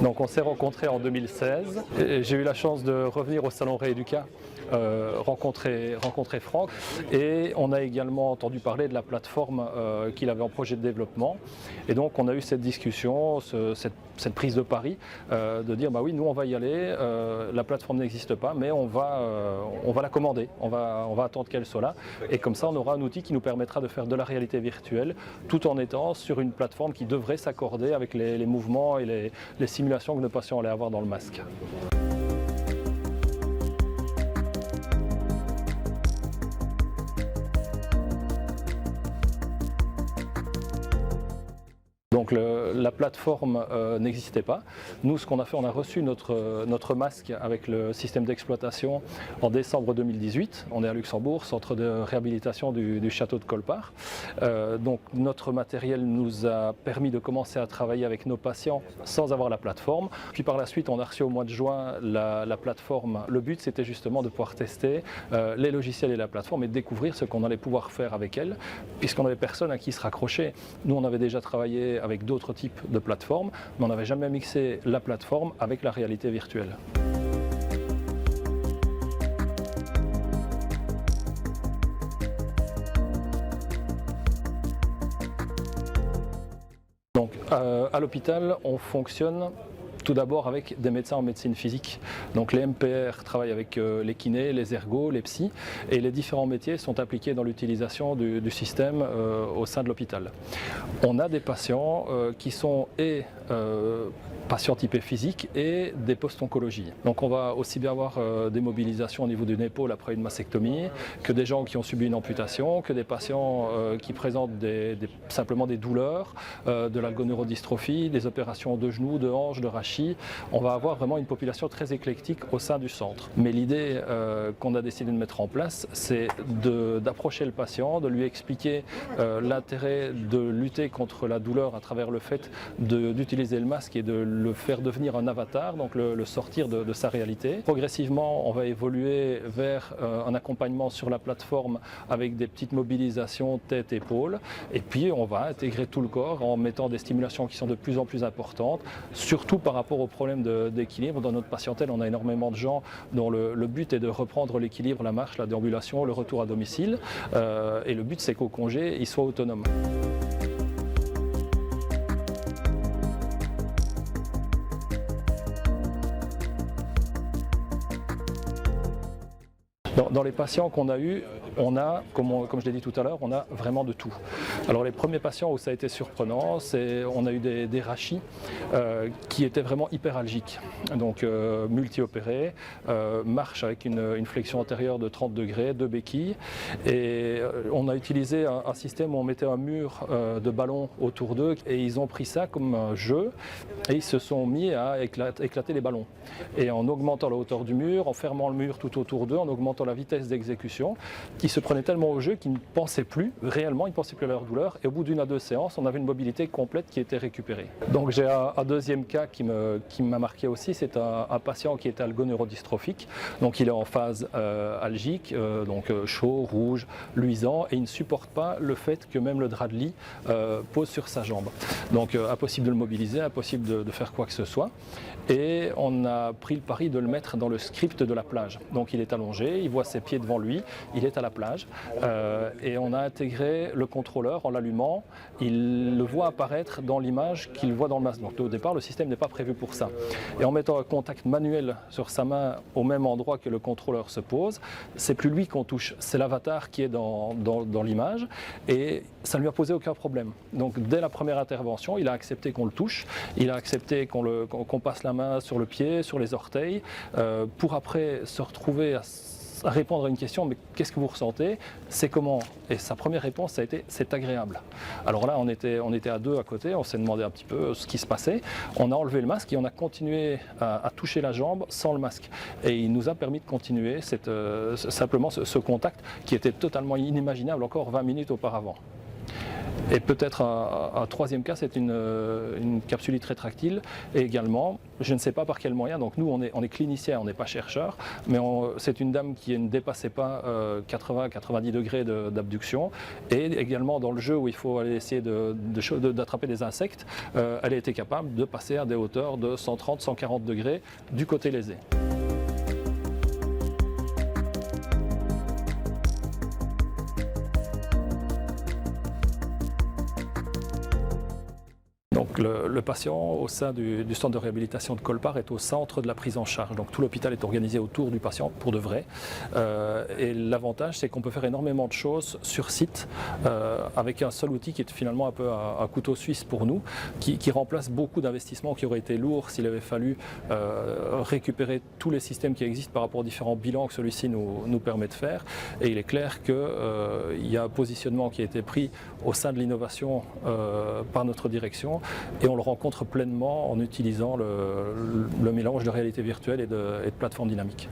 Donc on s'est rencontrés en 2016 et j'ai eu la chance de revenir au salon Rééduca, rencontrer Franck, et on a également entendu parler de la plateforme qu'il avait en projet de développement, et donc on a eu cette discussion, cette prise de pari de dire bah oui, nous on va y aller, la plateforme n'existe pas mais on va la commander, on va attendre qu'elle soit là, et comme ça on aura un outil qui nous permettra de faire de la réalité virtuelle tout en étant sur une plateforme qui devrait s'accorder avec les mouvements et les simulations que nos patients allaient avoir dans le masque. Donc la plateforme n'existait pas. Nous, ce qu'on a fait, on a reçu notre masque avec le système d'exploitation en décembre 2018. On est à Luxembourg, centre de réhabilitation du château de Colpart. Donc notre matériel nous a permis de commencer à travailler avec nos patients sans avoir la plateforme. Puis par la suite, on a reçu au mois de juin la plateforme. Le but, c'était justement de pouvoir tester les logiciels et la plateforme et de découvrir ce qu'on allait pouvoir faire avec elle, puisqu'on n'avait personne à qui se raccrocher. Nous, on avait déjà travaillé avec d'autres types de plateformes, mais on n'avait jamais mixé la plateforme avec la réalité virtuelle. Donc à l'hôpital, on fonctionne tout d'abord avec des médecins en médecine physique. Donc les MPR travaillent avec les kinés, les ergos, les psys, et les différents métiers sont appliqués dans l'utilisation du système au sein de l'hôpital. On a des patients qui sont patients typés physiques et des post-oncologies. Donc on va aussi bien avoir des mobilisations au niveau d'une épaule après une mastectomie, que des gens qui ont subi une amputation, que des patients qui présentent simplement des douleurs, de l'algoneurodystrophie, des opérations de genoux, de hanches, de rachis. On va avoir vraiment une population très éclectique au sein du centre. Mais l'idée qu'on a décidé de mettre en place, c'est d'approcher le patient, de lui expliquer l'intérêt de lutter contre la douleur à travers le fait d'utiliser le masque et de le faire devenir un avatar, donc le sortir de sa réalité. Progressivement, on va évoluer vers un accompagnement sur la plateforme avec des petites mobilisations tête-épaule, et puis on va intégrer tout le corps en mettant des stimulations qui sont de plus en plus importantes, surtout par rapport aux problèmes d'équilibre. Dans notre patientèle, on a énormément de gens dont le but est de reprendre l'équilibre, la marche, la déambulation, le retour à domicile, et le but c'est qu'au congé, ils soient autonomes. Dans les patients qu'on a eus, on a, comme je l'ai dit tout à l'heure, on a vraiment de tout. Alors les premiers patients où ça a été surprenant, on a eu des rachis qui étaient vraiment hyperalgiques, donc multi-opérés, marche avec une flexion antérieure de 30 degrés, 2 béquilles, et on a utilisé un système où on mettait un mur de ballons autour d'eux, et ils ont pris ça comme un jeu, et ils se sont mis à éclater les ballons. Et en augmentant la hauteur du mur, en fermant le mur tout autour d'eux, en augmentant la vitesse d'exécution, ils se prenaient tellement au jeu qu'ils ne pensaient plus réellement, ils ne pensaient plus à leur douleur, et au bout d'une à deux séances, on avait une mobilité complète qui était récupérée. Donc j'ai un deuxième cas qui m'a marqué aussi, c'est un patient qui est algoneurodystrophique, donc il est en phase algique, donc chaud, rouge, luisant, et il ne supporte pas le fait que même le drap de lit pose sur sa jambe. Donc impossible de le mobiliser, impossible de faire quoi que ce soit, et on a pris le pari de le mettre dans le script de la plage. Donc il est allongé, il voit ses pieds devant lui, il est à la plage, et on a intégré le contrôleur en l'allumant, il le voit apparaître dans l'image qu'il voit dans le masque. Donc au départ, le système n'est pas prévu pour ça. Et en mettant un contact manuel sur sa main au même endroit que le contrôleur se pose, c'est plus lui qu'on touche, c'est l'avatar qui est dans l'image, et ça ne lui a posé aucun problème. Donc dès la première intervention, il a accepté qu'on le touche, il a accepté qu'on passe la main sur le pied, sur les orteils, pour après se retrouver à répondre à une question, mais qu'est-ce que vous ressentez? C'est comment? Et sa première réponse, ça a été, c'est agréable. Alors là, on était à deux à côté, on s'est demandé un petit peu ce qui se passait. On a enlevé le masque et on a continué à toucher la jambe sans le masque. Et il nous a permis de continuer simplement ce contact qui était totalement inimaginable encore 20 minutes auparavant. Et peut-être un troisième cas, c'est une capsulite rétractile. Et également, je ne sais pas par quel moyen, donc nous on est cliniciens, on n'est pas chercheurs, mais c'est une dame qui ne dépassait pas 80-90 degrés d'abduction. Et également dans le jeu où il faut aller essayer d'attraper des insectes, elle a été capable de passer à des hauteurs de 130-140 degrés du côté lésé. Donc le patient au sein du centre de réhabilitation de Colpart est au centre de la prise en charge. Donc tout l'hôpital est organisé autour du patient pour de vrai. Et l'avantage, c'est qu'on peut faire énormément de choses sur site avec un seul outil qui est finalement un peu un couteau suisse pour nous, qui remplace beaucoup d'investissements qui auraient été lourds s'il avait fallu récupérer tous les systèmes qui existent par rapport aux différents bilans que celui-ci nous permet de faire. Et il est clair qu'il y a un positionnement qui a été pris au sein de l'innovation par notre direction. Et on le rencontre pleinement en utilisant le mélange de réalité virtuelle et de plateforme dynamique.